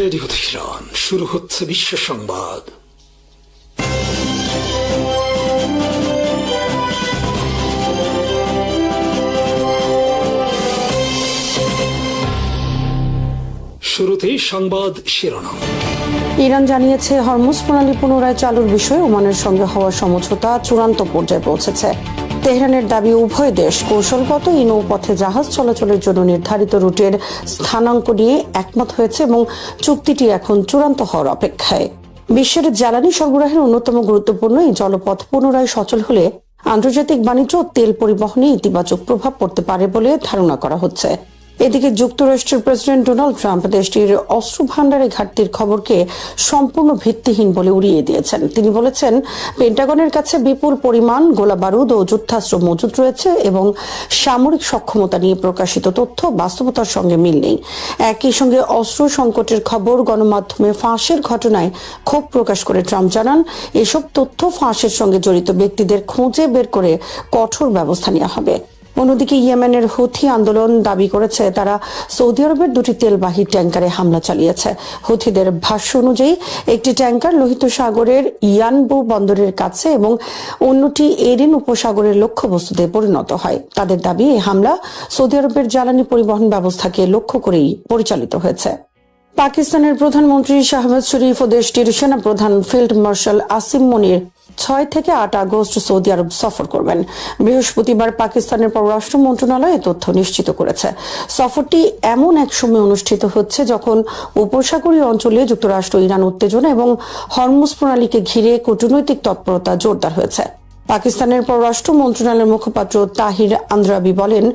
Radio Tehran, শুরু হচ্ছে বিশ্ব সংবাদ। শুরুতেই সংবাদ শিরোনাম। ইরান জানিয়েছে হরমুজ প্রণালী পুনরায় চালুর বিষয়ে ওমানের সঙ্গে হওয়া সমঝোতা চূড়ান্ত পর্যায়ে পৌঁছেছে। তেহরানের দাবি, উভয় দেশ কৌশলগত এই নৌপথে জাহাজ চলাচলের জন্য নির্ধারিত রুটের স্থানাঙ্ক নিয়ে একমত হয়েছে এবং চুক্তিটি এখন চূড়ান্ত হওয়ার অপেক্ষায়। বিশ্বের জ্বালানি সরবরাহের অন্যতম গুরুত্বপূর্ণ এই জলপথ পুনরায় সচল হলে আন্তর্জাতিক বাণিজ্য ও তেল পরিবহনে ইতিবাচক প্রভাব পড়তে পারে বলে ধারণা করা হচ্ছে। এদিকে যুক্তরাষ্ট্রের প্রেসিডেন্ট ডোনাল্ড ট্রাম্প দেশটির অস্ত্র ভাণ্ডারে ঘাটতির খবরকে সম্পূর্ণ ভিত্তিহীন বলে উড়িয়ে দিয়েছেন। তিনি বলেছেন, পেন্টাগনের কাছে বিপুল পরিমাণ গোলাবারুদ ও যুদ্ধাস্ত্র মজুত রয়েছে এবং সামরিক সক্ষমতা নিয়ে প্রকাশিত তথ্য বাস্তবতার সঙ্গে মিল নেই। একই সঙ্গে অস্ত্র সংকটের খবর গণমাধ্যমে ফাঁসের ঘটনায় ক্ষোভ প্রকাশ করে ট্রাম্প জানান, এসব তথ্য ফাঁসের সঙ্গে জড়িত ব্যক্তিদের খুঁজে বের করে কঠোর ব্যবস্থা নেওয়া হবে। অন্যদিকে ইয়েমেনের হুথি আন্দোলন দাবি করেছে তারা সৌদি আরবের দুটি তেলবাহী ট্যাঙ্কারে হামলা চালিয়েছে। হুথিদের ভাষ্য অনুযায়ী একটি ট্যাঙ্কার লোহিত সাগরের ইয়ানবু বন্দরের কাছে এবং অন্যটি এডেন উপসাগরের লক্ষ্যবস্তুতে পরিণত হয়। তাদের দাবি, এই হামলা সৌদি আরবের জ্বালানি পরিবহন ব্যবস্থাকে লক্ষ্য করেই পরিচালিত হয়েছে। পাকিস্তানের প্রধানমন্ত্রী শাহবাজ শরীফ ও দেশটির সেনাপ্রধান ফিল্ড মার্শাল আসিম মনির 6 থেকে 8 আগস্ট সৌদি আরব সফর করবেন। বৃহস্পতিবার পাকিস্তানের পররাষ্ট্র মন্ত্রণালয় তথ্য নিশ্চিত করেছে। সফরটি এমন এক সময় অনুষ্ঠিত হচ্ছে যখন উপসাগরীয় অঞ্চলে যুক্তরাষ্ট্র ইরান উত্তেজনা এবং হরমুজ প্রণালীকে ঘিরে কূটনৈতিক তৎপরতা জোরদার হয়েছে। পাকিস্তানের পররাষ্ট্র মন্ত্রণালয়ের মুখপাত্র তাহির আন্দ্রাবি বলেন,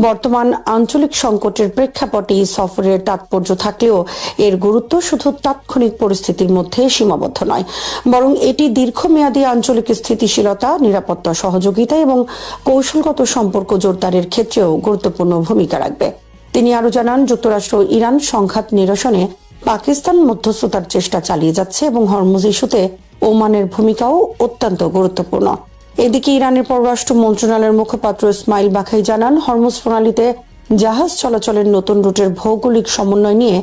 বর্তমান আঞ্চলিক সংকটের প্রেক্ষাপটে এই সফরের তাৎপর্য থাকলেও এর গুরুত্ব শুধু তাৎক্ষণিক পরিস্থিতির মধ্যে সীমাবদ্ধ নয়, বরং এটি দীর্ঘমেয়াদী আঞ্চলিক স্থিতিশীলতা, নিরাপত্তা সহযোগিতা এবং কৌশলগত সম্পর্ক জোরদারের ক্ষেত্রেও গুরুত্বপূর্ণ ভূমিকা রাখবে। তিনি আরও জানান, যুক্তরাষ্ট্র ইরান সংঘাত নিরসনে পাকিস্তান মধ্যস্থতার চেষ্টা চালিয়ে যাচ্ছে এবং হরমুজ ইস্যুতে ওমানের ভূমিকাও অত্যন্ত গুরুত্বপূর্ণ। এদিকে ইরানের পররাষ্ট্র মন্ত্রণালয়ের মুখপাত্র ইসমাইল বাখাই জানান, হরমুজ প্রণালীতে জাহাজ চলাচলের নতুন রুটের ভৌগোলিক সমন্বয় নিয়ে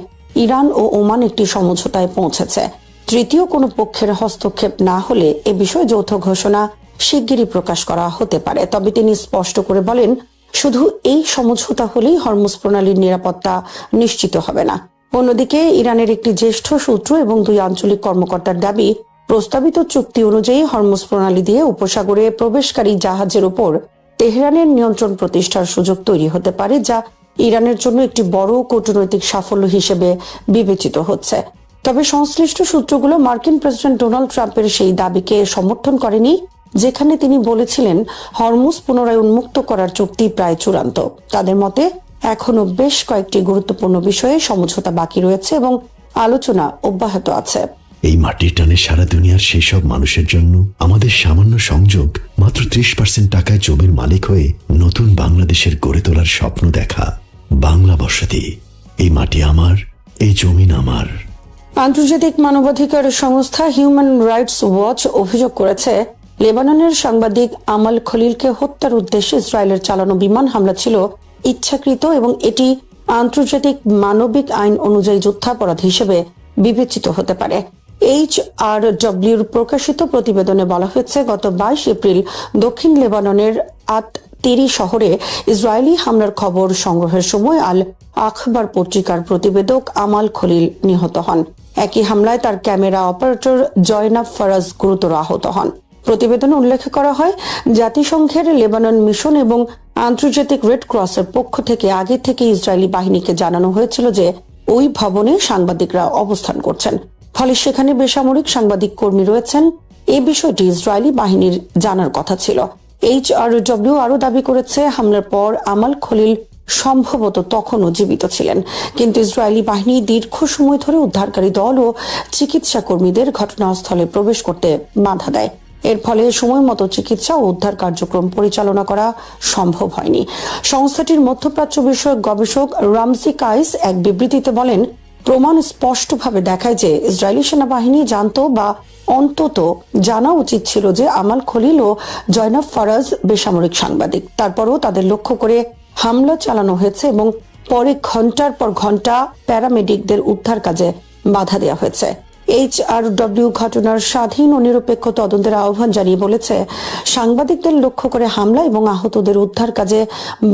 ইরান ও ওমান একটি সমঝোতায় পৌঁছেছে। তৃতীয় কোনো পক্ষের হস্তক্ষেপ না হলে এ বিষয়ে যৌথ ঘোষণা শিগগিরই প্রকাশ করা হতে পারে। তবে তিনি স্পষ্ট করে বলেন, শুধু এই সমঝোতা হলেই হরমুজ প্রণালীর নিরাপত্তা নিশ্চিত হবে না। অন্যদিকে ইরানের একটি জ্যেষ্ঠ সূত্র এবং 2 আঞ্চলিক কর্মকর্তার দাবি, প্রস্তাবিত চুক্তি অনুযায়ী হরমুজ প্রণালী দিয়ে উপসাগরে প্রবেশকারী জাহাজের উপর তেহরানের নিয়ন্ত্রণ প্রতিষ্ঠার সুযোগ তৈরি হতে পারে, যা ইরানের জন্য একটি বড় কূটনৈতিক সাফল্য হিসেবে বিবেচিত হচ্ছে। তবে সংশ্লিষ্ট সূত্রগুলো মার্কিন প্রেসিডেন্ট ডোনাল্ড ট্রাম্পের সেই দাবিকে সমর্থন করেনি, যেখানে তিনি বলেছিলেন হরমুজ পুনরায় উন্মুক্ত করার চুক্তি প্রায় চূড়ান্ত। তাদের মতে এখনো বেশ কয়েকটি গুরুত্বপূর্ণ বিষয়ে সমঝোতা বাকি রয়েছে এবং আলোচনা অব্যাহত আছে। এই মাটির টানে সারা দুনিয়ার সেই সব মানুষের জন্য আমাদের সামান্য সংযোগ, মাত্র 30% টাকায় জমির মালিক হয়ে নতুন বাংলাদেশের গড়ে তোলার স্বপ্ন দেখা। বাংলা বসতি, এই মাটি আমার, এই জমিন আমার। আন্তর্জাতিক মানবাধিকার সংস্থা হিউম্যান রাইটস ওয়াচ অভিযোগ করেছে, লেবাননের সাংবাদিক আমাল খলিলকে হত্যার উদ্দেশ্যে ইসরায়েলের চালানো বিমান হামলা ছিল ইচ্ছাকৃত এবং এটি আন্তর্জাতিক মানবিক আইন অনুযায়ী যুদ্ধাপরাধ হিসেবে বিবেচিত হতে পারে। HRW'র প্রকাশিত প্রতিবেদনে বলা হয়েছে, গত 22 এপ্রিল দক্ষিণ লেবাননের আত-তিরি শহরে ইসরায়েলি হামলার খবর সংগ্রহের সময় আল আখবার পত্রিকার প্রতিবেদক আমাল খলিল নিহত হন। একই হামলায় তার ক্যামেরা অপারেটর জয়নাব ফরাজ গুরুতর আহত হন। প্রতিবেদনে উল্লেখ করা হয়, জাতিসংঘের লেবানন মিশন এবং আন্তর্জাতিক রেড ক্রসের পক্ষ থেকে আগে থেকে ইসরায়েলি বাহিনীকে জানানো হয়েছিল যে ওই ভবনে সাংবাদিকরা অবস্থান করছেন, ফলে সেখানে বেসামরিক সাংবাদিক কর্মী রয়েছেন। এই বিষয়টি ইসরায়েলি বাহিনীর জানার কথা ছিল। HRW আরও দাবি করেছে, হামলার পর আমাল খলিল সম্ভবত তখনও জীবিত ছিলেন, কিন্তু ইসরায়েলি বাহিনী দীর্ঘ সময় ধরে উদ্ধারকারী দল ও চিকিৎসা কর্মীদের ঘটনাস্থলে প্রবেশ করতে বাধা দেয়। এর ফলে সময় মতো চিকিৎসা ও উদ্ধার কার্যক্রম পরিচালনা করা সম্ভব হয়নি। সংস্থাটির মধ্যপ্রাচ্য বিষয়ক গবেষক রামজি কাইস এক বিবৃতিতে বলেন, প্রমাণ স্পষ্টভাবে দেখায় যে ইসরায়েলি সেনাবাহিনী জানত বা অন্তত জানা উচিত ছিল যে আমাল খলিল ও জয়নাব ফরাজ বেসামরিক সাংবাদিক। তারপরও তাদের লক্ষ্য করে হামলা চালানো হয়েছে এবং পরে ঘন্টার পর ঘন্টা প্যারামেডিকদের উদ্ধার কাজে বাধা দেওয়া হয়েছে। HRW ঘটনার স্বাধীন ও নিরপেক্ষ তদন্তের আহ্বান জানিয়ে বলেছে, সাংবাদিকদের লক্ষ্য করে হামলা এবং আহতদের উদ্ধার কাজে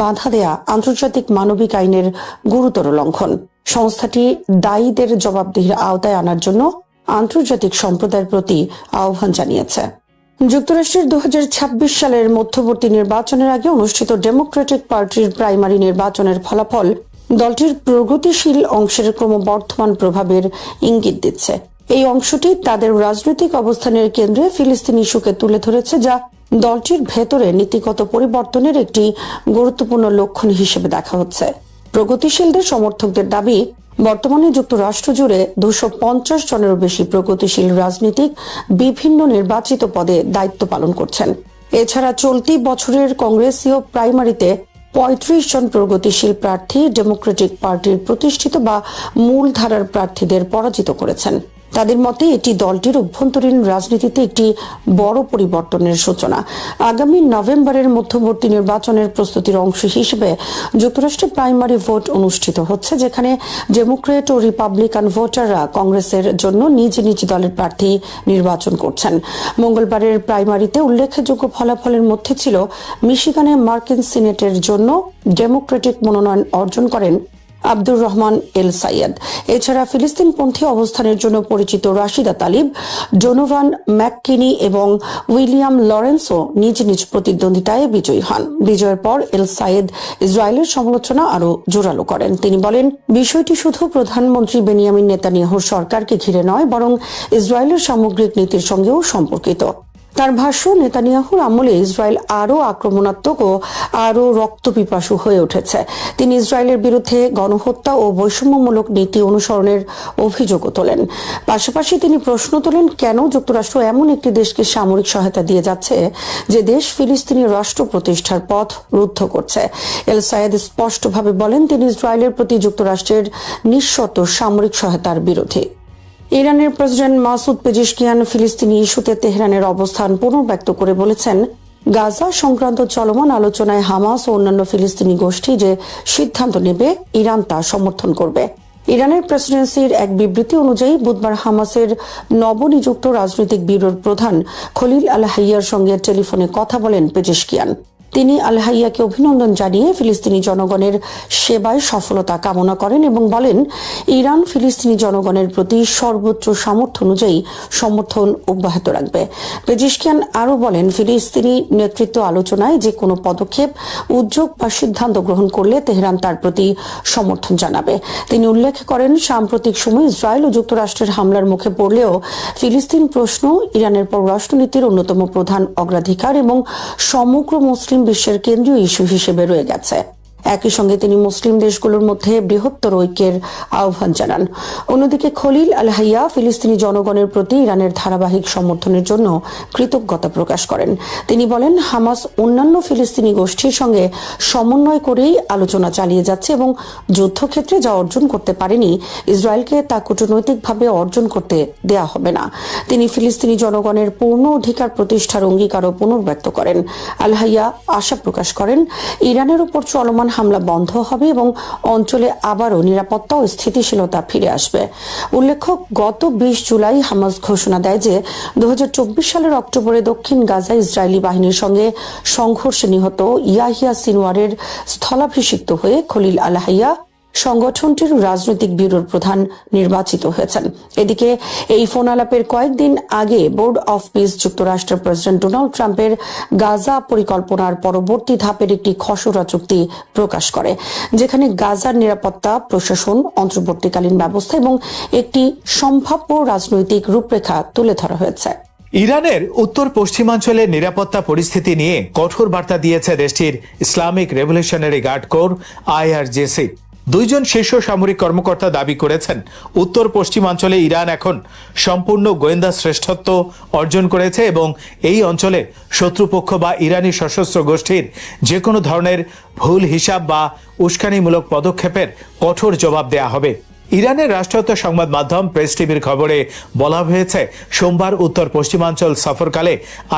বাধা দেয়া আন্তর্জাতিক মানবিক আইনের গুরুতর লঙ্ঘন। সংস্থাটি দায়ীদের জবাবদিহির আওতায় আনার জন্য আন্তর্জাতিক সম্প্রদায়ের প্রতি আহ্বান জানিয়েছে। যুক্তরাষ্ট্রের 2026 সালের মধ্যবর্তী নির্বাচনের আগে অনুষ্ঠিত ডেমোক্রেটিক পার্টির প্রাইমারি নির্বাচনের ফলাফল দলটির প্রগতিশীল অংশের ক্রমবর্ধমান প্রভাবের ইঙ্গিত দিচ্ছে। এই অংশটি তাদের রাজনৈতিক অবস্থানের কেন্দ্রে ফিলিস্তিন ইস্যুকে তুলে ধরেছে, যা দলটির ভেতরে নীতিগত পরিবর্তনের একটি গুরুত্বপূর্ণ লক্ষণ হিসেবে দেখা হচ্ছে। প্রগতিশীলদের সমর্থকদের দাবি, বর্তমানে যুক্তরাষ্ট্র জুড়ে 250 জনেরও বেশি প্রগতিশীল রাজনীতিক বিভিন্ন নির্বাচিত পদে দায়িত্ব পালন করছেন। এছাড়া চলতি বছরের কংগ্রেসীয় প্রাইমারিতে 35 জন প্রগতিশীল প্রার্থী ডেমোক্রেটিক পার্টির প্রতিষ্ঠিত বা মূলধারার প্রার্থীদের পরাজিত করেছেন। তাদের মতে এটি দলটির অভ্যন্তরীণ রাজনীতিতে একটি বড় পরিবর্তনের সূচনা। আগামী নভেম্বরের মধ্যবর্তী নির্বাচনের প্রস্তুতির অংশ হিসেবে যুক্তরাষ্ট্রে প্রাইমারি ভোট অনুষ্ঠিত হচ্ছে, যেখানে ডেমোক্রেট ও রিপাবলিকান ভোটাররা কংগ্রেসের জন্য নিজ নিজ দলের প্রার্থী নির্বাচন করছেন। মঙ্গলবারের প্রাইমারিতে উল্লেখযোগ্য ফলাফলের মধ্যে ছিল মিশিগানে মার্কিন সিনেটের জন্য ডেমোক্রেটিক মনোনয়ন অর্জন করেন আব্দুর রহমান এল সাইয়েদ। এছাড়া ফিলিস্তিনপন্থী অবস্থানের জন্য পরিচিত রাশিদা তালিব, ডোনোভান ম্যাককিনি এবং উইলিয়াম লরেন্সও নিজ নিজ প্রতিদ্বন্দ্বিতায় বিজয়ী হন। বিজয়ের পর এল সাইয়েদ ইসরায়েলের সমালোচনা আরও জোরালো করেন। তিনি বলেন, বিষয়টি শুধু প্রধানমন্ত্রী বেনিয়ামিন নেতানিয়াহুর সরকারকে ঘিরে নয়, বরং ইসরায়েলের সামগ্রিক নীতির সঙ্গেও সম্পর্কিত। তার ভাষ্য, নেতানিয়াহুর আমলে ইসরায়েল আরও আক্রমণাত্মক ও আরও রক্তপিপাসু হয়ে উঠেছে। তিনি ইসরায়েলের বিরুদ্ধে গণহত্যা ও বৈষম্যমূলক নীতি অনুসরণের অভিযোগও তোলেন। পাশাপাশি তিনি প্রশ্ন তোলেন, কেন যুক্তরাষ্ট্র এমন একটি দেশকে সামরিক সহায়তা দিয়ে যাচ্ছে যে দেশ ফিলিস্তিনি রাষ্ট্র প্রতিষ্ঠার পথ রুদ্ধ করছে। এল সায়েদ স্পষ্টভাবে বলেন, তিনি ইসরায়েলের প্রতি যুক্তরাষ্ট্রের নিঃশর্ত সামরিক সহায়তার বিরোধী। ইরানের প্রেসিডেন্ট মাসুদ পেজিশকিয়ান ফিলিস্তিনি ইস্যুতে তেহরানের অবস্থান পুনর্ব্যক্ত করে বলেছেন, গাজা সংক্রান্ত চলমান আলোচনায় হামাস ও অন্যান্য ফিলিস্তিনি গোষ্ঠী যে সিদ্ধান্ত নেবে, ইরান তা সমর্থন করবে। ইরানের প্রেসিডেন্সির এক বিবৃতি অনুযায়ী বুধবার হামাসের নবনিযুক্ত রাজনৈতিক ব্যুরোর প্রধান খলিল আল হাইয়ার সঙ্গে টেলিফোনে কথা বলেন পেজিশকিয়ান। তিনি আল হাইয়াকে অভিনন্দন জানিয়ে ফিলিস্তিনি জনগণের সেবায় সফলতা কামনা করেন এবং বলেন, ইরান ফিলিস্তিনি জনগণের প্রতি সর্বোচ্চ সামর্থ্য অনুযায়ী সমর্থন অব্যাহত রাখবে। পেজিশকিয়ান আরও বলেন, ফিলিস্তিনি নেতৃত্ব আলোচনায় যে কোনো পদক্ষেপ, উদ্যোগ বা সিদ্ধান্ত গ্রহণ করলে তেহরান তার প্রতি সমর্থন জানাবে। তিনি উল্লেখ করেন, সাম্প্রতিক সময়ে ইসরায়েল ও যুক্তরাষ্ট্রের হামলার মুখে পড়লেও ফিলিস্তিন প্রশ্ন ইরানের পররাষ্ট্রনীতির অন্যতম প্রধান অগ্রাধিকার এবং সমগ্র মুসলিম বিশ্বের কেন্দ্রীয় ইস্যু হিসেবে রয়ে গেছে। একই সঙ্গে তিনি মুসলিম দেশগুলোর মধ্যে বৃহত্তর ঐক্যের আহ্বান জানান। অন্যদিকে খলিল আল হাইয়া ফিলিস্তিনি জনগণের প্রতি ইরানের ধারাবাহিক সমর্থনের জন্য কৃতজ্ঞতা প্রকাশ করেন। তিনি বলেন, হামাস অন্যান্য ফিলিস্তিনি গোষ্ঠীর সঙ্গে সমন্বয় করেই আলোচনা চালিয়ে যাচ্ছে এবং যুদ্ধক্ষেত্রে যা অর্জন করতে পারেনি, ইসরায়েলকে তা কূটনৈতিকভাবে অর্জন করতে দেয়া হবে না। তিনি ফিলিস্তিনি জনগণের পূর্ণ অধিকার প্রতিষ্ঠার অঙ্গীকারও পুনর্ব্যক্ত করেন। আল হাইয়া আশা প্রকাশ করেন, ইরানের উপর চলমান হামলা বন্ধ হবে এবং অঞ্চলে আবারও নিরাপত্তা ও স্থিতিশীলতা ফিরে আসবে। উল্লেখ্য, গত 20 জুলাই হামাস ঘোষণা দেয় যে 2024 সালের অক্টোবরে দক্ষিণ গাজায় ইসরায়েলি বাহিনীর সঙ্গে সংঘর্ষে নিহত ইয়াহিয়া সিনওয়ারের স্থলাভিষিক্ত হয়ে খলিল আল হাইয়া সংগঠনটির রাজনৈতিক ব্যুরোর প্রধান নির্বাচিত হয়েছেন। এদিকে এই ফোন আলাপের কয়েকদিন আগে বোর্ড অফ পিস যুক্তরাষ্ট্রের প্রেসিডেন্ট ডোনাল্ড ট্রাম্পের গাজা পরিকল্পনার পরবর্তী ধাপের একটি খসড়া চুক্তি প্রকাশ করে, যেখানে গাজার নিরাপত্তা, প্রশাসন, অন্তর্বর্তীকালীন ব্যবস্থা এবং একটি সম্ভাব্য রাজনৈতিক রূপরেখা তুলে ধরা হয়েছে। ইরানের উত্তর পশ্চিমাঞ্চলের নিরাপত্তা পরিস্থিতি নিয়ে কঠোর বার্তা দিয়েছে দেশটির Islamic revolutionary guard corps IRGC। 2 জন শীর্ষ সামরিক কর্মকর্তা দাবি করেছেন, উত্তর পশ্চিমাঞ্চলে ইরান এখন সম্পূর্ণ গোয়েন্দা শ্রেষ্ঠত্ব অর্জন করেছে এবং এই অঞ্চলে শত্রুপক্ষ বা ইরানি সশস্ত্র গোষ্ঠীর যে কোনো ধরনের ভুল হিসাব বা উস্কানিমূলক পদক্ষেপের কঠোর জবাব দেয়া হবে। ইরানের রাষ্ট্রায়ত্ত সংবাদ মাধ্যম প্রেস টিভির খবরে বলা হয়েছে, সোমবার উত্তর পশ্চিমাঞ্চল সফরকালে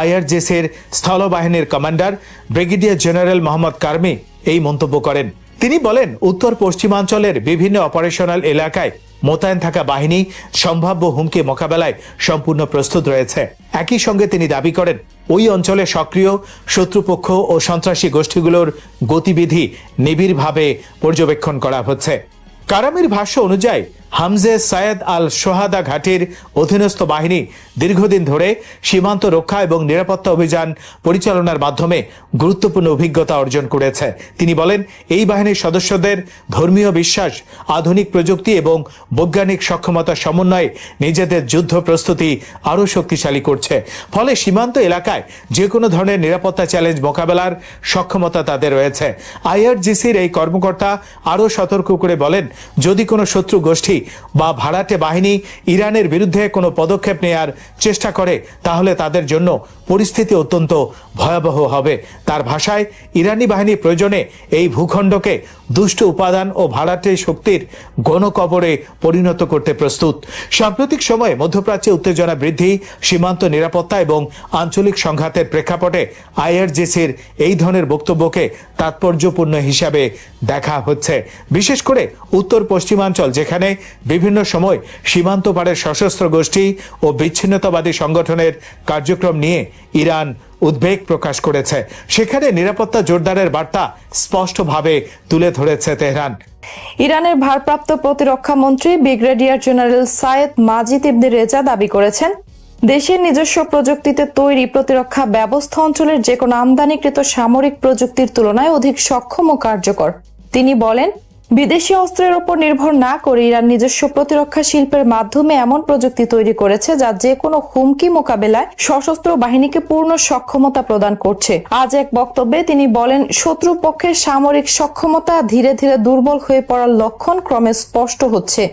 IRGCর স্থলবাহিনীর কমান্ডার ব্রিগেডিয়ার জেনারেল মোহাম্মদ কারমি এই মন্তব্য করেন। তিনি বলেন, উত্তর পশ্চিমাঞ্চলের বিভিন্ন অপারেশনাল এলাকায় মোতায়েন থাকা বাহিনী সম্ভাব্য হুমকি মোকাবেলায় সম্পূর্ণ প্রস্তুত রয়েছে। একই সঙ্গে তিনি দাবি করেন, ওই অঞ্চলে সক্রিয় শত্রুপক্ষ ও সন্ত্রাসী গোষ্ঠীগুলোর গতিবিধি নিবিড়ভাবে পর্যবেক্ষণ করা হচ্ছে। কারামির ভাষ্য অনুযায়ী হামজে সায়েদ আল সোহাদা ঘাটির অধীনস্থ বাহিনী দীর্ঘদিন ধরে সীমান্ত রক্ষা এবং নিরাপত্তা অভিযান পরিচালনার মাধ্যমে গুরুত্বপূর্ণ অভিজ্ঞতা অর্জন করেছে। তিনি বলেন, এই বাহিনীর সদস্যদের ধর্মীয় বিশ্বাস, আধুনিক প্রযুক্তি এবং বৈজ্ঞানিক সক্ষমতার সমন্বয়ে নিজেদের যুদ্ধ প্রস্তুতি আরও শক্তিশালী করছে। ফলে সীমান্ত এলাকায় যে কোনো ধরনের নিরাপত্তা চ্যালেঞ্জ মোকাবেলার সক্ষমতা তাদের রয়েছে। আইআরজিসির এই কর্মকর্তা আরও সতর্ক করে বলেন, যদি কোনো শত্রু গোষ্ঠী বা ভাড়াটে বাহিনী ইরানের বিরুদ্ধে কোনো পদক্ষেপ নেয়ার চেষ্টা করে তাহলে তাদের জন্য পরিস্থিতি অত্যন্ত ভয়াবহ হবে। তার ভাষায়, ইরানি বাহিনী প্রয়োজনে এই ভূখণ্ডকে দুষ্ট উপাদান ও ভাড়াটে শক্তির গণকবরে পরিণত করতে প্রস্তুত। সাম্প্রতিক সময়ে মধ্যপ্রাচ্যে উত্তেজনা বৃদ্ধি, সীমান্ত নিরাপত্তা এবং আঞ্চলিক সংঘাতের প্রেক্ষাপটে আইআরজিসির এই ধরনের বক্তব্যকে তাৎপর্যপূর্ণ হিসাবে দেখা হচ্ছে। বিশেষ করে উত্তর পশ্চিমাঞ্চল, যেখানে বিভিন্ন সময় সীমান্ত পারের সশস্ত্র গোষ্ঠী ও বিচ্ছিন্নতাবাদী সংগঠনের কার্যক্রম নিয়ে ইরান উদ্বেগ প্রকাশ করেছে, সেখানে নিরাপত্তা জোরদারের বার্তা স্পষ্টভাবে তুলে ধরেছে তেহরান। ইরানের ভারপ্রাপ্ত প্রতিরক্ষা মন্ত্রী ব্রিগেডিয়ার জেনারেল সায়েদ মাজিদ ইবনে রেজা দাবি করেছেন, দেশের নিজস্ব প্রযুক্তিতে তৈরি প্রতিরক্ষা ব্যবস্থা অঞ্চলের যে কোনো আমদানিকৃত সামরিক প্রযুক্তির তুলনায় অধিক সক্ষম ও কার্যকর। তিনি বলেন, বিদেশি অস্ত্রের উপর নির্ভর না করে ইরান নিজস্ব প্রতিরক্ষা শিল্পের মাধ্যমে এমন প্রযুক্তি তৈরি করেছে যা যে কোনো হুমকি মোকাবেলায় সশস্ত্র বাহিনীকে পূর্ণ সক্ষমতা প্রদান করছে। আজ এক বক্তব্যে তিনি বলেন, শত্রুপক্ষের সামরিক সক্ষমতা ধীরে ধীরে দুর্বল হয়ে পড়ার লক্ষণ ক্রমে স্পষ্ট হচ্ছে।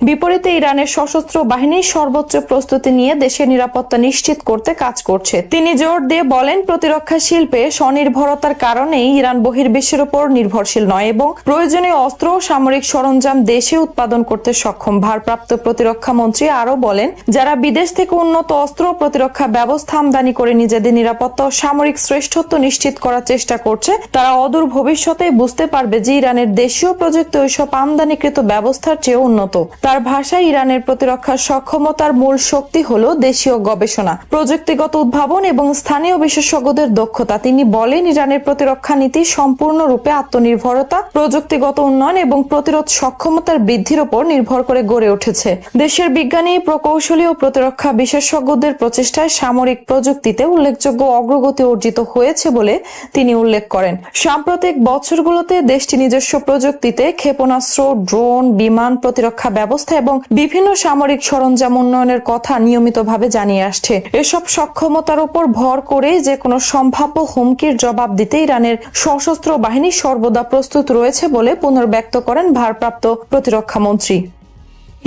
বিপরীতে ইরানের সশস্ত্র বাহিনী সর্বোচ্চ প্রস্তুতি নিয়ে দেশের নিরাপত্তা নিশ্চিত করতে কাজ করছে। তিনি জোর দিয়ে বলেন, প্রতিরক্ষা শিল্পে স্বনির্ভরতার কারণেই ইরান বহির্বিশ্বের উপর নির্ভরশীল নয় এবং প্রয়োজনীয় অস্ত্র ও সামরিক সরঞ্জাম দেশে উৎপাদন করতে সক্ষম। ভারপ্রাপ্ত প্রতিরক্ষা মন্ত্রী আরও বলেন, যারা বিদেশ থেকে উন্নত অস্ত্র ও প্রতিরক্ষা ব্যবস্থা আমদানি করে নিজেদের নিরাপত্তা ও সামরিক শ্রেষ্ঠত্ব নিশ্চিত করার চেষ্টা করছে, তারা অদূর ভবিষ্যতে বুঝতে পারবে যে ইরানের দেশীয় প্রযুক্তি ওইসব আমদানিকৃত ব্যবস্থার চেয়ে উন্নত। তার ভাষায়, ইরানের প্রতিরক্ষা সক্ষমতার মূল শক্তি হল দেশীয় গবেষণা, প্রযুক্তিগত উদ্ভাবন এবং স্থানীয় বিশেষজ্ঞদের দক্ষতা। তিনি বলেন, ইরানের প্রতিরক্ষা নীতি সম্পূর্ণরূপে আত্মনির্ভরতা, প্রযুক্তিগত উন্নয়ন এবং প্রতিরোধ সক্ষমতার বৃদ্ধির উপর নির্ভর করে গড়ে উঠেছে। দেশের বিজ্ঞানী, প্রকৌশলী ও প্রতিরক্ষা বিশেষজ্ঞদের প্রচেষ্টায় সামরিক প্রযুক্তিতে উল্লেখযোগ্য অগ্রগতি অর্জিত হয়েছে বলে তিনি উল্লেখ করেন। সাম্প্রতিক বছরগুলোতে দেশটি নিজস্ব প্রযুক্তিতে ক্ষেপণাস্ত্র, ড্রোন, বিমান প্রতিরক্ষা ব্যবস্থা এবং বিভিন্ন সামরিক সরঞ্জাম উন্নয়নের কথা নিয়মিতভাবে জানিয়ে আসছে। এসব সক্ষমতার উপর ভর করে যে কোনো সম্ভাব্য হুমকির জবাব দিতে ইরানের সশস্ত্র বাহিনী সর্বদা প্রস্তুত রয়েছে বলে পুনর্ব্যক্ত করেন ভারপ্রাপ্ত প্রতিরক্ষা মন্ত্রী।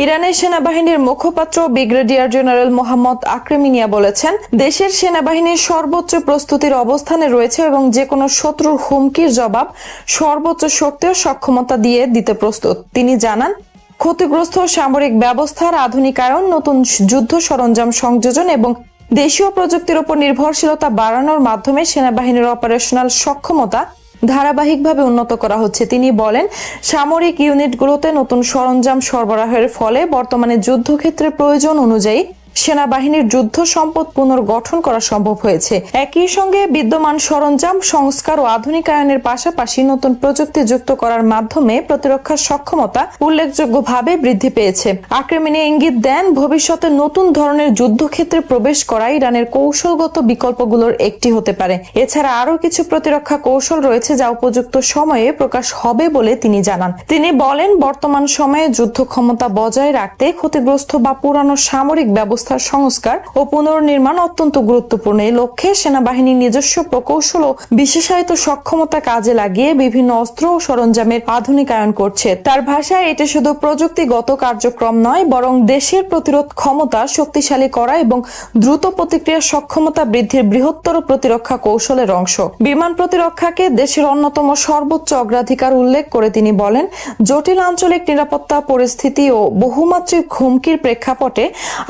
ইরানের সেনাবাহিনীর মুখপাত্র ব্রিগেডিয়ার জেনারেল মোহাম্মদ আকরেমিনিয়া বলেছেন, দেশের সেনাবাহিনীর সর্বোচ্চ প্রস্তুতির অবস্থানে রয়েছে এবং যে কোনো শত্রুর হুমকির জবাব সর্বোচ্চ শক্তি ও সক্ষমতা দিয়ে দিতে প্রস্তুত। তিনি জানান, ক্ষতিগ্রস্ত সামরিক ব্যবস্থার আধুনিকায়ন, নতুন যুদ্ধ সরঞ্জাম সংযোজন এবং দেশীয় প্রযুক্তির উপর নির্ভরশীলতা বাড়ানোর মাধ্যমে সেনাবাহিনীর অপারেশনাল সক্ষমতা ধারাবাহিকভাবে উন্নত করা হচ্ছে। তিনি বলেন, সামরিক ইউনিটগুলোতে নতুন সরঞ্জাম সরবরাহের ফলে বর্তমানে যুদ্ধক্ষেত্রের প্রয়োজন অনুযায়ী সেনাবাহিনীর যুদ্ধ সম্পদ পুনর্গঠন করা সম্ভব হয়েছে। একই সঙ্গে বিদ্যমান সরঞ্জাম সংস্কার ও আধুনিকায়নের পাশাপাশি নতুন প্রযুক্তি যুক্ত করার মাধ্যমে প্রতিরক্ষার সক্ষমতা উল্লেখযোগ্যভাবে বৃদ্ধি পেয়েছে। আক্রমণে ইঙ্গিত দেন, ভবিষ্যতে নতুন ধরনের যুদ্ধক্ষেত্রে প্রবেশ করা ইরানের কৌশলগত বিকল্পগুলোর একটি হতে পারে। এছাড়া আরও কিছু প্রতিরক্ষা কৌশল রয়েছে যা উপযুক্ত সময়ে প্রকাশ হবে বলে তিনি জানান। তিনি বলেন, বর্তমান সময়ে যুদ্ধ ক্ষমতা বজায় রাখতে ক্ষতিগ্রস্ত বা পুরানো সামরিক ব্যবস্থা সংস্কার ও পুনর্নির্মাণ অত্যন্ত গুরুত্বপূর্ণ। এই লক্ষ্যে সেনাবাহিনীর নিজস্ব প্রকৌশল ও বিশেষায়িত সক্ষমতা কাজে লাগিয়ে বিভিন্ন অস্ত্র ও সরঞ্জামের আধুনিকায়ন করছে। তার ভাষায়, এটি শুধু প্রযুক্তিগত কার্যক্রম নয়, বরং দেশের প্রতিরোধ ক্ষমতা শক্তিশালী করা এবং দ্রুত প্রতিক্রিয়া সক্ষমতা বৃদ্ধির বৃহত্তর প্রতিরক্ষা কৌশলের অংশ। বিমান প্রতিরক্ষাকে দেশের অন্যতম সর্বোচ্চ অগ্রাধিকার উল্লেখ করে তিনি বলেন, জটিল আঞ্চলিক নিরাপত্তা পরিস্থিতি ও বহুমাত্রিক হুমকির প্রেক্ষাপটে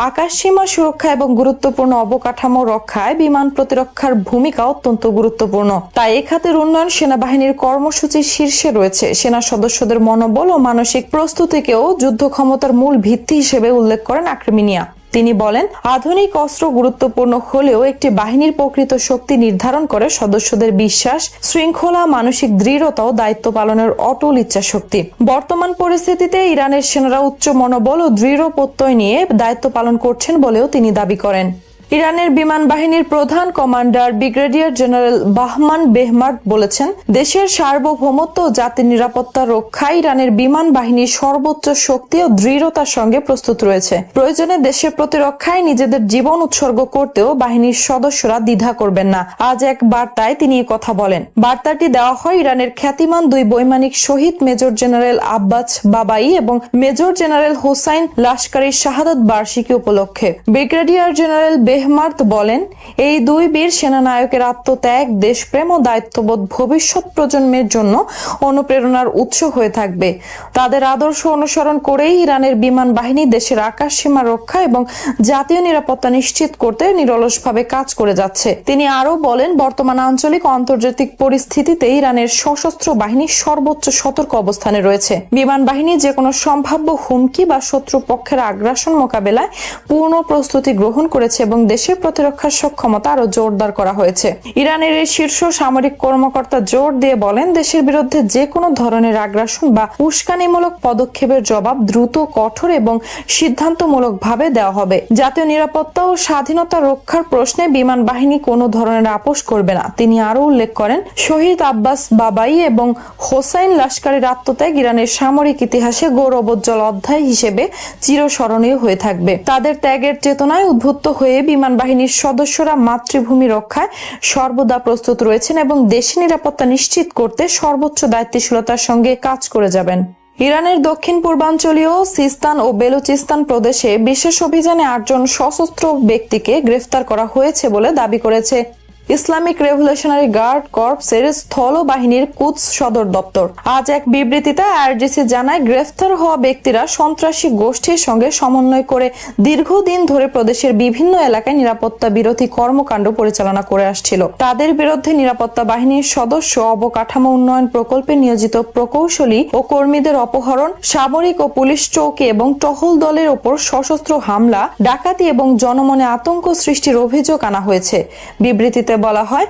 আকাশ সীমা সুরক্ষা এবং গুরুত্বপূর্ণ অবকাঠামো রক্ষায় বিমান প্রতিরক্ষার ভূমিকা অত্যন্ত গুরুত্বপূর্ণ। তাই এ খাতের উন্নয়ন সেনাবাহিনীর কর্মসূচির শীর্ষে রয়েছে। সেনা সদস্যদের মনোবল ও মানসিক প্রস্তুতিকেও যুদ্ধ ক্ষমতার মূল ভিত্তি হিসেবে উল্লেখ করেন আক্রমিনিয়া। তিনি বলেন, আধুনিক অস্ত্র গুরুত্বপূর্ণ হলেও একটি বাহিনীর প্রকৃত শক্তি নির্ধারণ করে সদস্যদের বিশ্বাস, শৃঙ্খলা, মানসিক দৃঢ়তা ও দায়িত্ব পালনের অটল ইচ্ছাশক্তি। বর্তমান পরিস্থিতিতে ইরানের সেনারা উচ্চ মনোবল ও দৃঢ় প্রত্যয় নিয়ে দায়িত্ব পালন করছেন বলেও তিনি দাবি করেন। ইরানের বিমান বাহিনীর প্রধান কমান্ডার ব্রিগেডিয়ার জেনারেল বাহমান বেহমার্দ বলেছেন, দেশের সার্বভৌমত্ব ও জাতির নিরাপত্তা রক্ষায় ইরানের বিমান বাহিনীর সর্বোচ্চ শক্তি ও দৃঢ়তার সঙ্গে প্রস্তুত রয়েছে। প্রয়োজনে দেশের প্রতিরক্ষায় নিজেদের জীবন উৎসর্গ করতেও বাহিনীর সদস্যরা দ্বিধা করবেন না। আজ এক বার্তায় তিনি এই কথা বলেন। বার্তাটি দেওয়া হয় ইরানের খ্যাতিমান দুই বৈমানিক শহীদ মেজর জেনারেল আব্বাস বাবাই এবং মেজর জেনারেল হোসাইন লাস্কারির শাহাদাত বার্ষিকী উপলক্ষে। ব্রিগেডিয়ার জেনারেল বেহমার্দ বলেন, এই দুই বীর সেনানায়কের আত্মত্যাগ, দেশপ্রেম ও দায়িত্ববোধ ভবিষ্যৎ প্রজন্মের জন্য অনুপ্রেরণার উৎস হয়ে থাকবে। তাদের আদর্শ অনুসরণ করেই ইরানের বিমান বাহিনী দেশের আকাশ সীমা রক্ষা এবং জাতীয় নিরাপত্তা নিশ্চিত করতে নিরলসভাবে কাজ করে যাচ্ছে। তিনি আরও বলেন, বর্তমান আঞ্চলিক ও আন্তর্জাতিক পরিস্থিতিতে ইরানের সশস্ত্র বাহিনী সর্বোচ্চ সতর্ক অবস্থানে রয়েছে। বিমান বাহিনী যে কোনো সম্ভাব্য হুমকি বা শত্রু পক্ষের আগ্রাসন মোকাবেলায় পূর্ণ প্রস্তুতি গ্রহণ করেছে এবং দেশের প্রতিরক্ষার সক্ষমতা আরো জোরদার করা হয়েছে। ইরানের এই শীর্ষ সামরিক কর্মকর্তা জোর দিয়ে বলেন, দেশের বিরুদ্ধে যে কোনো ধরনের আগ্রাসন বা উস্কানিমূলক পদক্ষেপের জবাব দ্রুত, কঠোর এবং সিদ্ধান্তমূলকভাবে দেওয়া হবে। জাতীয় নিরাপত্তা ও স্বাধীনতা রক্ষার প্রশ্নে বিমান বাহিনী কোনো ধরনের আপোষ করবে না। তিনি আরো উল্লেখ করেন, শহীদ আব্বাস বাবাই এবং হোসাইন লাস্কারের আত্মত্যাগ ইরানের সামরিক ইতিহাসে গৌরবোজ্জ্বল অধ্যায় হিসেবে চিরস্মরণীয় হয়ে থাকবে। তাদের ত্যাগের চেতনায় উদ্বুদ্ধ হয়ে বিমান বাহিনীর সদস্যরা মাতৃভূমি রক্ষায় সর্বদা প্রস্তুত রয়েছেন এবং দেশের নিরাপত্তা নিশ্চিত করতে সর্বোচ্চ দায়িত্বশীলতার সঙ্গে কাজ করে যাবেন। ইরানের দক্ষিণ পূর্বাঞ্চলীয় সিস্তান ও বেলুচিস্তান প্রদেশে বিশেষ অভিযানে 8 জন সশস্ত্র ব্যক্তিকে গ্রেফতার করা হয়েছে বলে দাবি করেছে ইসলামিক রেভলিউশনারি গার্ড কর্পসের স্থল বাহিনীর কুদস সদর দপ্তর। আজ এক বিবৃতিতে আইআরজিসি জানায়, গ্রেফতার হওয়া ব্যক্তিরা সন্ত্রাসী গোষ্ঠীর সঙ্গে সমন্বয় করে দীর্ঘদিন ধরে প্রদেশের বিভিন্ন এলাকায় নিরাপত্তা বিরোধী কর্মকাণ্ড পরিচালনা করে আসছিল। তাদের বিরুদ্ধে নিরাপত্তা বাহিনীর সদস্য, অবকাঠামো উন্নয়ন প্রকল্পে নিয়োজিত প্রকৌশলী ও কর্মীদের অপহরণ, সামরিক ও পুলিশ চৌকি এবং টহল দলের ওপর সশস্ত্র হামলা, ডাকাতি এবং জনমনে আতঙ্ক সৃষ্টির অভিযোগ আনা হয়েছে। বিবৃতিতে বলা হয়,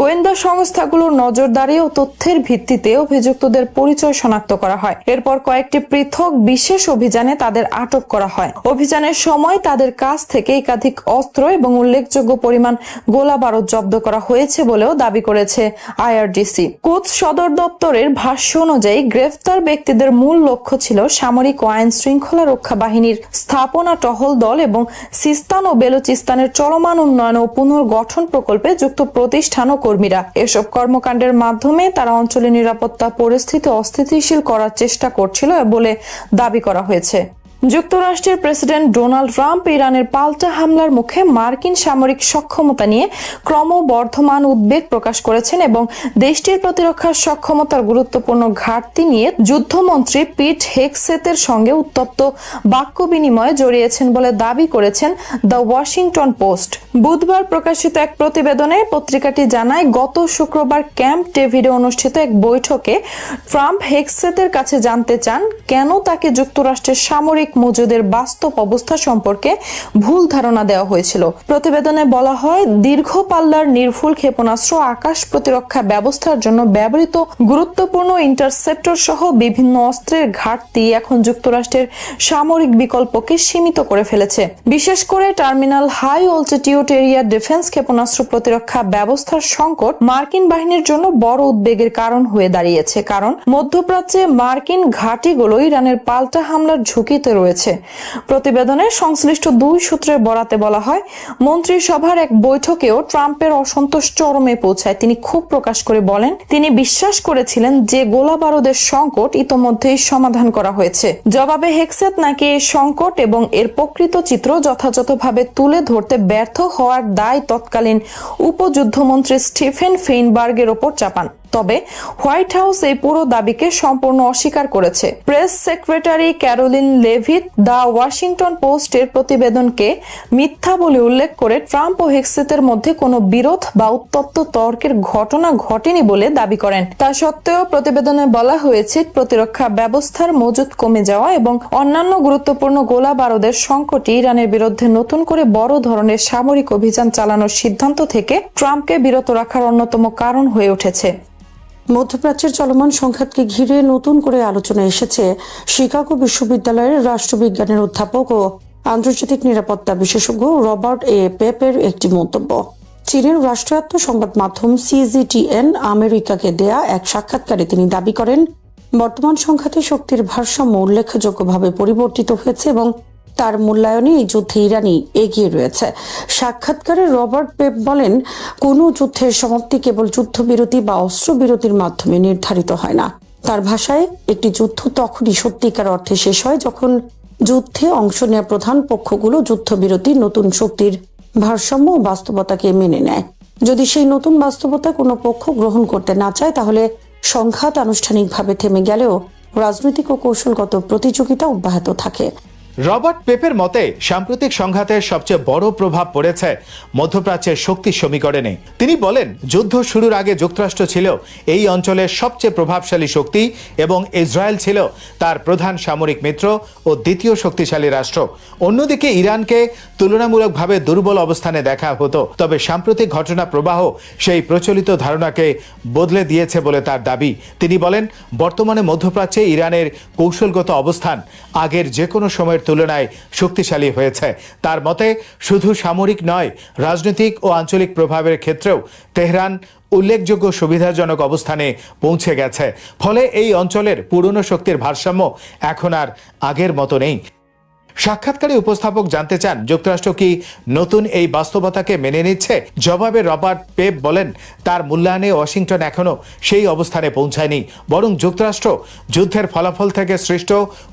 গোয়েন্দা সংস্থাগুলোর নজরদারি ও তথ্যের ভিত্তিতে অভিযুক্তদের পরিচয় শনাক্ত করা হয়। এরপর কয়েকটি পৃথক বিশেষ অভিযানে তাদের আটক করা হয়। অভিযানের সময় তাদের কাছ থেকে একাধিক অস্ত্র এবং উল্লেখযোগ্য পরিমাণ গোলা বারুদ জব্দ করা হয়েছে বলেও দাবি করেছে আইআরজিসি। কুদস সদর দপ্তরের ভাষ্য অনুযায়ী গ্রেফতার ব্যক্তিদের মূল লক্ষ্য ছিল সামরিক ও আইন শৃঙ্খলা রক্ষা বাহিনীর স্থাপনা, টহল দল এবং সিস্তান ও বেলুচিস্তানের চলমান উন্নয়ন ও পুনর্গঠন প্রকল্পে যুক্ত প্রতিষ্ঠান ও কর্মীরা। এসব কর্মকাণ্ডের মাধ্যমে তারা অঞ্চলের নিরাপত্তা পরিস্থিতি অস্থিতিশীল করার চেষ্টা করছিল বলে দাবি করা হয়েছে। যুক্তরাষ্ট্রের প্রেসিডেন্ট ডোনাল্ড ট্রাম্প ইরানের পাল্টা হামলার মুখে মার্কিন সামরিক সক্ষমতা নিয়ে ক্রমবর্ধমান উদ্বেগ প্রকাশ করেছেন এবং দেশটির প্রতিরক্ষা সক্ষমতার গুরুত্বপূর্ণ ঘাটতি নিয়ে যুদ্ধমন্ত্রী পিট হেগসেথের সঙ্গে উত্তপ্ত বাক্য বিনিময়ে জড়িয়েছেন বলে দাবি করেছেন দ্য ওয়াশিংটন পোস্ট। বুধবার প্রকাশিত এক প্রতিবেদনে পত্রিকাটি জানায়, গত শুক্রবার ক্যাম্প ডেভিডে অনুষ্ঠিত এক বৈঠকে ট্রাম্প হেগসেথের কাছে জানতে চান কেন তাকে যুক্তরাষ্ট্রের সামরিক মজুদের বাস্তব অবস্থা সম্পর্কে ভুল ধারণা দেওয়া হয়েছিল। প্রতিবেদনে বলা হয়, দীর্ঘ পাল্লার নির্ভুল ক্ষেপণাস্ত্র, আকাশ প্রতিরক্ষা ব্যবস্থার জন্য ব্যবহৃত গুরুত্বপূর্ণ ইন্টারসেপ্টর সহ বিভিন্ন অস্ত্রের ঘাটতি এখন যুক্তরাষ্ট্রের সামরিক বিকল্পকে সীমিত করে ফেলেছে। বিশেষ করে terminal high altitude area defence ক্ষেপণাস্ত্র প্রতিরক্ষা ব্যবস্থার সংকট মার্কিন বাহিনীর জন্য বড় উদ্বেগের কারণ হয়ে দাঁড়িয়েছে, কারণ মধ্যপ্রাচ্যে মার্কিন ঘাঁটিগুলো ইরানের পাল্টা হামলার ঝুঁকিতে রয়েছে। প্রতিবেদনে সংশ্লিষ্ট 2 সূত্রের বরাতে বলা হয়, মন্ত্রিসভার এক বৈঠকেও ট্রাম্পের অসন্তোষ চরমে পৌঁছায়। তিনি ক্ষোভ প্রকাশ করে বলেন, তিনি বিশ্বাস করেছিলেন যে গোলা বারুদের সংকট ইতোমধ্যেই সমাধান করা হয়েছে। জবাবে হেগসেথ নাকি এই সংকট এবং এর প্রকৃত চিত্র যথাযথভাবে তুলে ধরতে ব্যর্থ হওয়ার দায় তৎকালীন উপযুদ্ধমন্ত্রী স্টিফেন ফেইনবার্গের ওপর চাপান। তবে হোয়াইট হাউস এই পুরো দাবিকে সম্পূর্ণ অস্বীকার করেছে। Press secretary Karoline Leavitt the Washington পোস্টের প্রতিবেদনকে মিথ্যা বলে উল্লেখ করে ট্রাম্প ও হেক্সেতের মধ্যে কোনো বিরোধ বা উত্তপ্ত তর্কের ঘটনা ঘটেনি বলে দাবি করেন। তা সত্ত্বেও প্রতিবেদনে বলা হয়েছে প্রতিরক্ষা ব্যবস্থার মজুদ কমে যাওয়া এবং অন্যান্য গুরুত্বপূর্ণ গোলা বারুদের সংকটই ইরানের বিরুদ্ধে নতুন করে বড় ধরনের সামরিক অভিযান চালানোর সিদ্ধান্ত থেকে ট্রাম্পকে বিরত রাখার অন্যতম কারণ হয়ে উঠেছে। মধ্যপ্রাচ্যের চলমান সংঘাতকে ঘিরে নতুন করে আলোচনা এসেছে শিকাগো বিশ্ববিদ্যালয়ের রাষ্ট্রবিজ্ঞানের অধ্যাপক ও আন্তর্জাতিক নিরাপত্তা বিশেষজ্ঞ রবার্ট এ পেপের একটি মন্তব্য। চীনের রাষ্ট্রায়ত্ত সংবাদ মাধ্যম CGTN আমেরিকাকে দেয়া এক সাক্ষাৎকারে তিনি দাবি করেন, বর্তমান সংঘাতে শক্তির ভারসাম্য উল্লেখযোগ্যভাবে পরিবর্তিত হয়েছে এবং তার মূল্যায়নে এই যুদ্ধে ইরানই এগিয়ে রয়েছে। সাক্ষাৎকারে রবার্ট পেপ বলেন, কোনো যুদ্ধের সমাপ্তি কেবল যুদ্ধবিরতি বা অস্ত্রবিরতির মাধ্যমে নির্ধারিত হয় না। তার ভাষায়, একটি যুদ্ধ তখনই সত্যিকার অর্থে শেষ হয় যখন যুদ্ধে অংশ নেওয়া প্রধান পক্ষগুলো যুদ্ধবিরতির নতুন শক্তির ভারসাম্য ও বাস্তবতাকে মেনে নেয়। যদি সেই নতুন বাস্তবতা কোনো পক্ষ গ্রহণ করতে না চায়, তাহলে সংঘাত আনুষ্ঠানিকভাবে থেমে গেলেও রাজনৈতিক ও কৌশলগত প্রতিযোগিতা অব্যাহত থাকে। রবার্ট পেপের মতে সাম্প্রতিক সংঘাতের সবচেয়ে বড় প্রভাব পড়েছে মধ্যপ্রাচ্যের শক্তি সমীকরণে। তিনি বলেন, যুদ্ধ শুরুর আগে যুক্তরাষ্ট্র ছিল এই অঞ্চলের সবচেয়ে প্রভাবশালী শক্তি এবং ইসরায়েল ছিল তার প্রধান সামরিক মিত্র ও দ্বিতীয় শক্তিশালী রাষ্ট্র। অন্যদিকে ইরানকে তুলনামূলকভাবে দুর্বল অবস্থানে দেখা হতো। তবে সাম্প্রতিক ঘটনা প্রবাহ সেই প্রচলিত ধারণাকে বদলে দিয়েছে বলে তার দাবি। তিনি বলেন, বর্তমানে মধ্যপ্রাচ্যে ইরানের কৌশলগত অবস্থান আগের যে কোনো সময়ের তুলনায় শক্তিশালী হয়েছে। তার মতে শুধু সামরিক নয়, রাজনৈতিক ও আঞ্চলিক প্রভাবের ক্ষেত্রেও তেহরান উল্লেখযোগ্য সুবিধাজনক অবস্থানে পৌঁছে গেছে। ফলে এই অঞ্চলের পুরনো শক্তির ভারসাম্য এখন আর আগের মতো নেই। সাক্ষাৎকারে উপস্থাপক জানতে চান, যুক্তরাষ্ট্র কি নতুন এই বাস্তবতাকে মেনে নিচ্ছে? জবাবে রবার্ট পেপ বলেন, তার মূল্যায়নে ওয়াশিংটন এখনো সেই অবস্থানে পৌঁছায়নি, বরং যুক্তরাষ্ট্র যুদ্ধের ফলাফল থেকে সৃষ্ট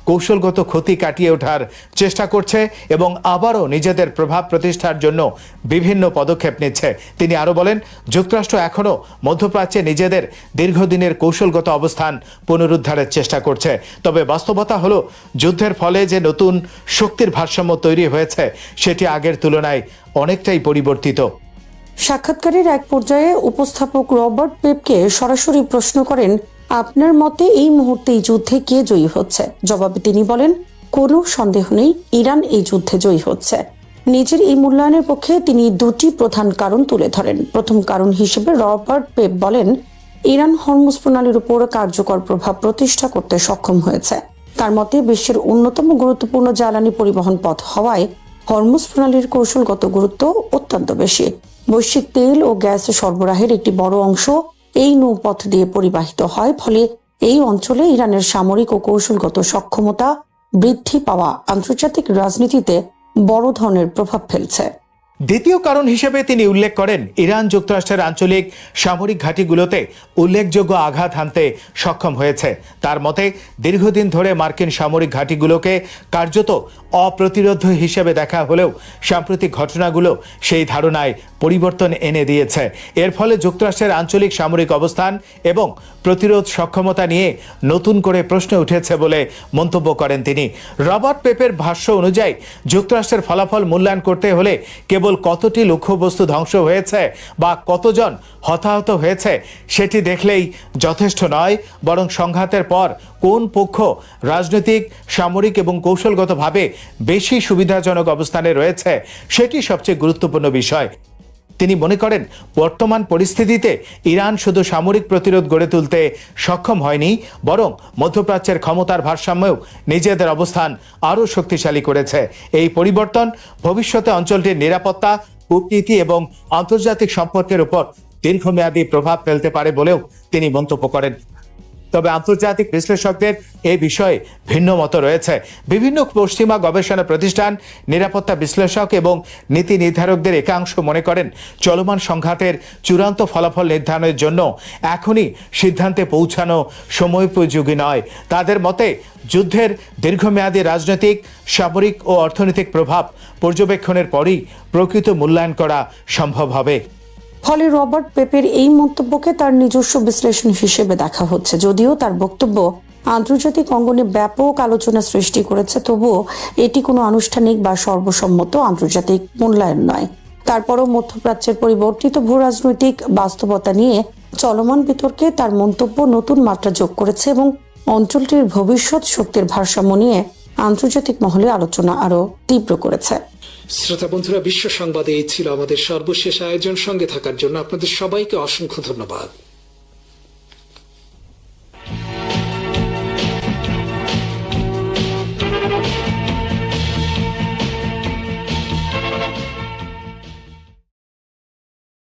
কৌশলগত ক্ষতি কাটিয়ে ওঠার চেষ্টা করছে এবং আবারও নিজেদের প্রভাব প্রতিষ্ঠার জন্য বিভিন্ন পদক্ষেপ নিচ্ছে। তিনি আরও বলেন, যুক্তরাষ্ট্র এখনো মধ্যপ্রাচ্যে নিজেদের দীর্ঘদিনের কৌশলগত অবস্থান পুনরুদ্ধারের চেষ্টা করছে। তবে বাস্তবতা হলো, যুদ্ধের ফলে যে নতুন শক্তির ভারসাম্য তৈরি হয়েছে সেটি আগের তুলনায় অনেকটাই পরিবর্তিত। সাক্ষাৎকারের এক পর্যায়ে উপস্থাপক রবার্ট পেপকে সরাসরি প্রশ্ন করেন, আপনার মতে এই মুহূর্তে এই যুদ্ধে কে জয়ী হচ্ছে? জবাবে তিনি বলেন, কোনো সন্দেহ নেই, ইরান এই যুদ্ধে জয়ী হচ্ছে। নিজের এই মূল্যায়নের পক্ষে তিনি দুটি প্রধান কারণ তুলে ধরেন। প্রথম কারণ হিসেবে রবার্ট পেপ বলেন, ইরান হরমুজ প্রণালীর উপর কার্যকর প্রভাব প্রতিষ্ঠা করতে সক্ষম হয়েছে। তার মতে বিশ্বের অন্যতম গুরুত্বপূর্ণ জ্বালানি পরিবহন পথ হওয়ায় হরমুজ প্রণালীর কৌশলগত গুরুত্ব অত্যন্ত বেশি। বৈশ্বিক তেল ও গ্যাস সরবরাহের একটি বড় অংশ এই নৌপথ দিয়ে পরিবাহিত হয়। ফলে এই অঞ্চলে ইরানের সামরিক ও কৌশলগত সক্ষমতা বৃদ্ধি পাওয়া আন্তর্জাতিক রাজনীতিতে বড় ধরনের প্রভাব ফেলছে। দ্বিতীয় কারণ হিসেবে তিনি উল্লেখ করেন, ইরান যুক্তরাষ্ট্রের আঞ্চলিক সামরিক ঘাঁটিগুলোতে উল্লেখযোগ্য আঘাত হানতে সক্ষম হয়েছে। তার মতে দীর্ঘদিন ধরে মার্কিন সামরিক ঘাঁটিগুলোকে কার্যত অপ্রতিরোধ্য হিসেবে দেখা হলেও সাম্প্রতিক ঘটনাগুলো সেই ধারণায় পরিবর্তন এনে দিয়েছে। এর ফলে যুক্তরাষ্ট্রের আঞ্চলিক সামরিক অবস্থান এবং প্রতিরোধ সক্ষমতা নিয়ে নতুন করে প্রশ্ন উঠেছে বলে মন্তব্য করেন তিনি। রবার্ট পেপের ভাষ্য অনুযায়ী যুক্তরাষ্ট্রের ফলাফল মূল্যায়ন করতে হলে কেবল কতটি লক্ষ্যবস্তু ধ্বংস হয়েছে বা কতজন হতাহত হয়েছে সেটি দেখলেই যথেষ্ট নয়, বরং সংঘাতের পর কোন পক্ষ রাজনৈতিক, সামরিক এবং কৌশলগতভাবে বেশি সুবিধাজনক অবস্থানে রয়েছে সেটি সবচেয়ে গুরুত্বপূর্ণ বিষয়। তিনি মনে করেন, বর্তমান পরিস্থিতিতে ইরান শুধু সামরিক প্রতিরোধ গড়ে তুলতে সক্ষম হয়নি, বরং মধ্যপ্রাচ্যের ক্ষমতার ভারসাম্যেও নিজেদের অবস্থান আরও শক্তিশালী করেছে। এই পরিবর্তন ভবিষ্যতে অঞ্চলটির নিরাপত্তা, কূটনীতি এবং আন্তর্জাতিক সম্পর্কের উপর দীর্ঘমেয়াদী প্রভাব ফেলতে পারে বলেও তিনি মন্তব্য করেন। তবে আন্তর্জাতিক বিশ্লেষকদের এই বিষয়ে ভিন্ন মত রয়েছে। বিভিন্ন পশ্চিমা গবেষণা প্রতিষ্ঠান, নিরাপত্তা বিশ্লেষক এবং নীতি নির্ধারকদের একাংশ মনে করেন, চলমান সংঘাতের চূড়ান্ত ফলাফল নির্ধারণের জন্য এখনই সিদ্ধান্তে পৌঁছানো সময়োপযোগী নয়। তাদের মতে যুদ্ধের দীর্ঘমেয়াদী রাজনৈতিক, সামরিক ও অর্থনৈতিক প্রভাব পর্যবেক্ষণের পরই প্রকৃত মূল্যায়ন করা সম্ভব হবে। ফলে রবার্ট পেপের এই মন্তব্যকে তার নিজস্ব বিশ্লেষণ হিসেবে দেখা হচ্ছে। যদিও তার বক্তব্য আন্তর্জাতিক অঙ্গনে ব্যাপক আলোচনা সৃষ্টি করেছে, তবুও এটি কোনো আনুষ্ঠানিক বা সর্বসম্মত আন্তর্জাতিক মূল্যায়ন নয়। তারপরও মধ্যপ্রাচ্যের পরিবর্তিত ভূরাজনৈতিক বাস্তবতা নিয়ে চলমান বিতর্কে তার মন্তব্য নতুন মাত্রা যোগ করেছে এবং অঞ্চলটির ভবিষ্যৎ শক্তির ভারসাম্য নিয়ে আন্তর্জাতিক মহলে আলোচনা আরও তীব্র করেছে। শ্রোতা বন্ধুরা, বিশ্ব সংবাদে এই ছিল আমাদের সর্বশেষ আয়োজন। সঙ্গে থাকার জন্য আপনাদের সবাইকে অসংখ্য ধন্যবাদ।